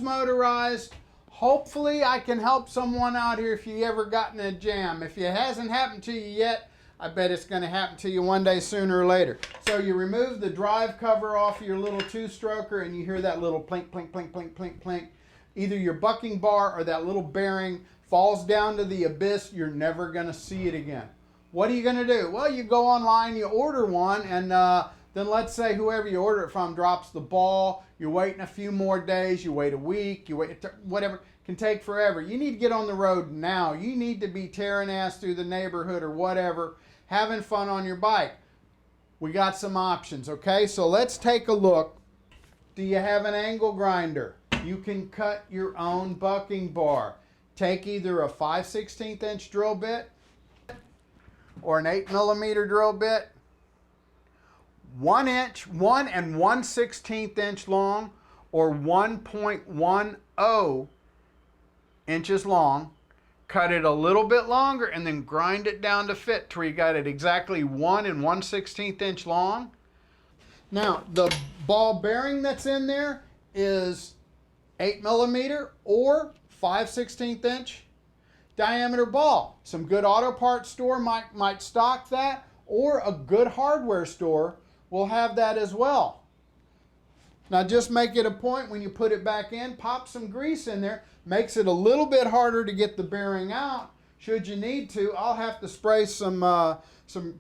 Motorized. Hopefully I can help someone out here if you ever got in a jam. If it hasn't happened to you yet, I bet it's going to happen to you one day sooner or later. So you remove the drive cover off your little two-stroker and you hear that little plink, plink, plink, plink, plink, plink. Either your bucking bar or that little bearing falls down to the abyss. You're never going to see it again. What are you going to do? Well, you go online, you order one, and then let's say whoever you order it from drops the ball. You're waiting a few more days. You wait a week. You wait, whatever. It can take forever. You need to get on the road now. You need to be tearing ass through the neighborhood or whatever, having fun on your bike. We got some options, okay? So let's take a look. Do you have an angle grinder? You can cut your own bucking bar. Take either a 5/16 inch drill bit or an 8mm drill bit, 1 inch, 1 1/16 inch long, or 1.10 inches long. Cut it a little bit longer and then grind it down to fit to where you got it exactly 1 1/16 inch long. Now, the ball bearing that's in there is 8mm or 5/16 inch diameter ball. Some good auto parts store might stock that, or a good hardware store will have that as well. Now just make it a point when you put it back in, pop some grease in there. Makes it a little bit harder to get the bearing out. Should you need to, I'll have to spray some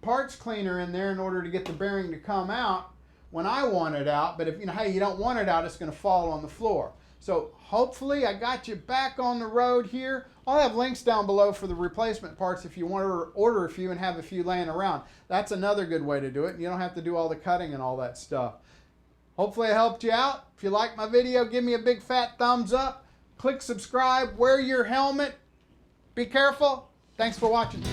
parts cleaner in there in order to get the bearing to come out when I want it out. But if hey, you don't want it out, it's going to fall on the floor. So hopefully I got you back on the road here. I'll have links down below for the replacement parts if you want to order a few and have a few laying around. That's another good way to do it. You don't have to do all the cutting and all that stuff. Hopefully I helped you out. If you like my video, give me a big fat thumbs up. Click subscribe. Wear your helmet. Be careful. Thanks for watching.